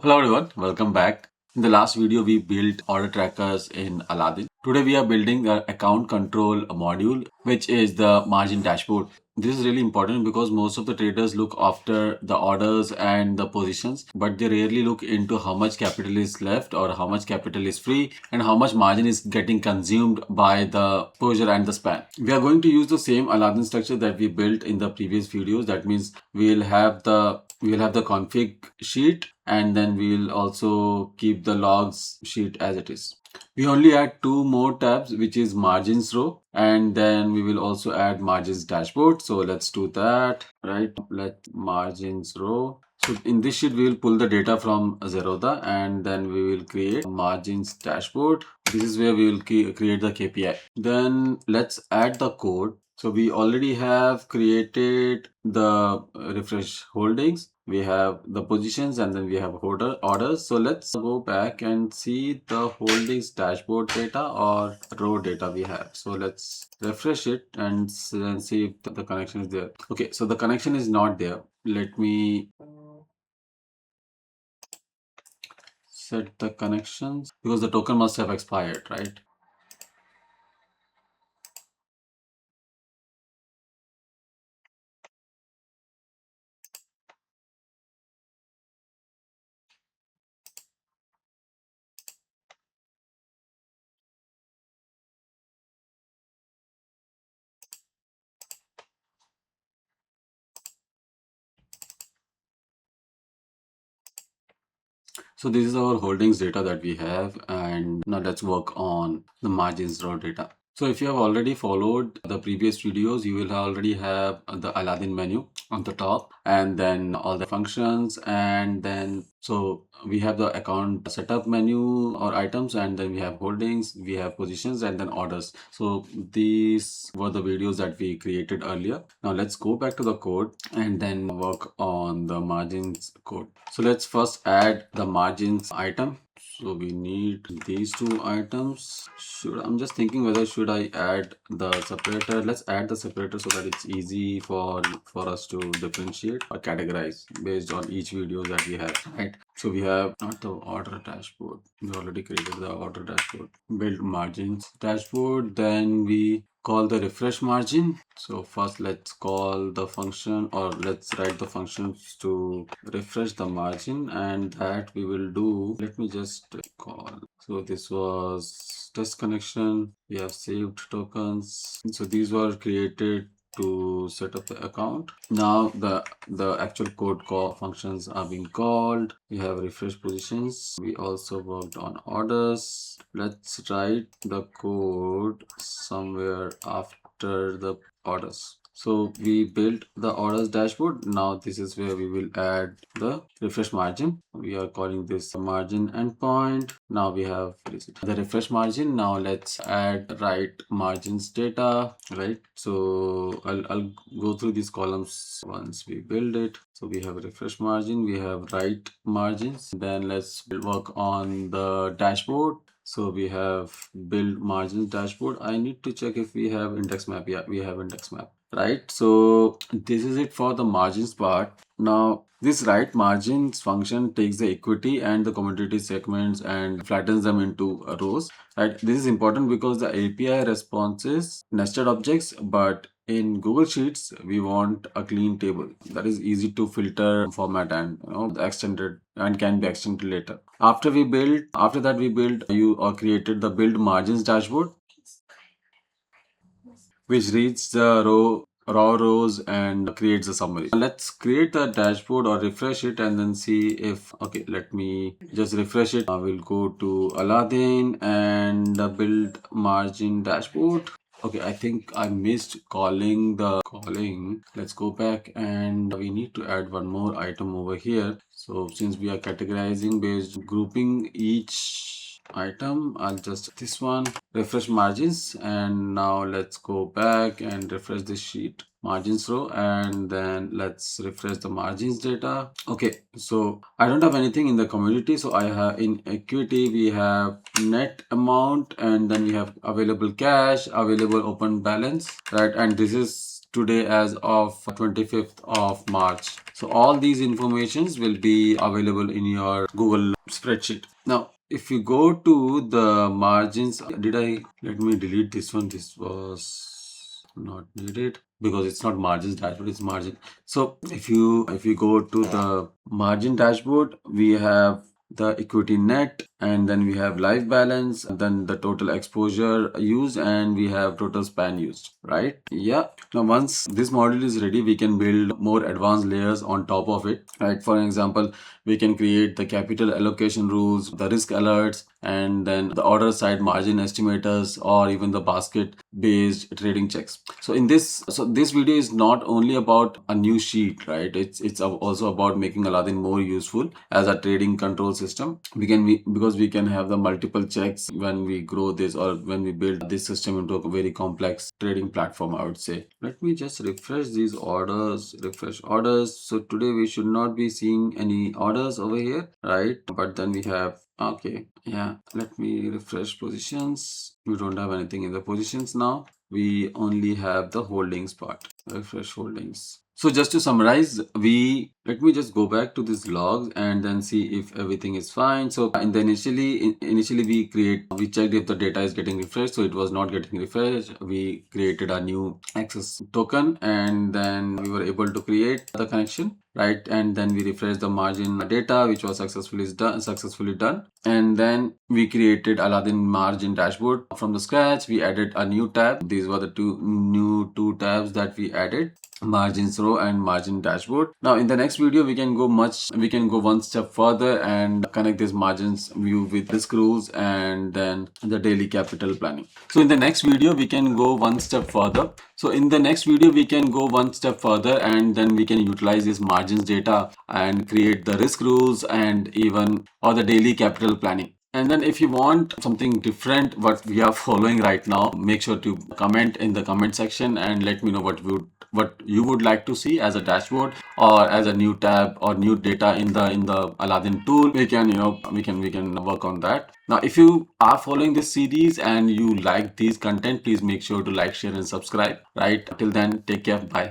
Hello everyone, welcome back. In the last video, we built order trackers in Alladin. Today we are building the account control module, which is the margin dashboard. This is really important because most of the traders look after the orders and the positions, but they rarely look into how much capital is left or how much capital is free and how much margin is getting consumed by the exposure and the span. We are going to use the same Alladin structure that we built in the previous videos. That means we'll have the config sheet, and then we'll also keep the logs sheet as it is. We only add two more tabs, which is margins row, and then we will also add margins dashboard. So let's do that, right? Let margins row. So in this sheet, we will pull the data from Zerodha, and then we will create margins dashboard. This is where we will create the KPI. Then let's add the code. So we already have created the refresh holdings. We have the positions, and then we have orders. So let's go back and see the holdings dashboard data or row data we have. So let's refresh it and see if the connection is there. Okay, so the connection is not there. Let me set the connections because the token must have expired, right? So this is our holdings data that we have, and now let's work on the margins row data. So if you have already followed the previous videos, you will already have the Alladin menu on the top, and then all the functions, and then so we have the account setup menu or items, and then we have holdings, we have positions, and then orders. So these were the videos that we created earlier. Now let's go back to the code and then work on the margins code. So let's first add the margins item. So we need these two items. I'm just thinking whether should I add the separator. Let's add the separator so that it's easy for us to differentiate or categorize based on each video that we have, right? So we have not the order dashboard. We already created the order dashboard. Build margins dashboard. Then we call the refresh margin. So first let's call the function, or let's write the functions to refresh the margin, and that we will do. Let me just call. So this was test connection. We have saved tokens. So these were created to set up the account. Now the actual code call functions are being called. We have refresh positions. We also worked on orders. Let's write the code somewhere after the orders. So we built the orders dashboard. Now this is where we will add the refresh margin. We are calling this margin endpoint. Now we have the refresh margin. Now let's add write margins data, right? So I'll go through these columns once we build it. So we have refresh margin, we have write margins. Then let's work on the dashboard. So we have build margins dashboard. I need to check if we have index map. Yeah, we have index map, right? So this is it for the margins part. Now this write margins function takes the equity and the commodity segments and flattens them into rows, right? This is important because the API responses nested objects, but in Google Sheets we want a clean table that is easy to filter, format, and extended and can be extended later. After that we build created the build margins dashboard, which reads the raw rows and creates a summary. Let's create the dashboard or refresh it and then see if, okay, let me just refresh it. I will go to Alladin and build margin dashboard. Okay, I think I missed calling. Let's go back, and we need to add one more item over here. So since we are categorizing based grouping each item, I'll just this one refresh margins, and now let's go back and refresh this sheet margins row, and then let's refresh the margins data. Okay, so I don't have anything in the commodity, so I have in equity we have net amount, and then we have available cash, available open balance, right? And this is today as of 25th of March. So all these informations will be available in your Google spreadsheet. Now, if you go to the margins, let me delete this one. This was not needed because it's not margins dashboard, it's margin. So if you go to the margin dashboard, we have the equity net, and then we have live balance, and then the total exposure used, and we have total span used, right? Yeah. Now once this module is ready, we can build more advanced layers on top of it, right? For example, we can create the capital allocation rules, the risk alerts, and then the order side margin estimators, or even the basket based trading checks. So this video is not only about a new sheet, right? It's also about making Alladin more useful as a trading control system. Because we can have the multiple checks when we grow this, or when we build this system into a very complex trading platform, I would say. Let me just refresh these orders, refresh orders. So today we should not be seeing any orders over here, right? But then we have, okay, yeah, let me refresh positions. We don't have anything in the positions now. We only have the holdings part. Refresh holdings. So just to summarize, let me just go back to this logs and then see if everything is fine. So in the initially we checked if the data is getting refreshed. So it was not getting refreshed. We created a new access token, and then we were able to create the connection, right? And then we refreshed the margin data, which was successfully done. And then we created Alladin Margin Dashboard from the scratch. We added a new tab. These were the two tabs that we added: margins row and margin dashboard. Now in the next video we can go one step further and connect this margins view with risk rules and then the daily capital planning. So in the next video we can go one step further. And then we can utilize this margins data and create the risk rules and even or the daily capital planning. And then if you want something different what we are following right now, make sure to comment in the comment section and let me know what you would like to see as a dashboard or as a new tab or new data in the Alladin tool. We can work on that. Now if you are following this series and you like these content, please make sure to like, share and subscribe, right? Till then, take care. Bye.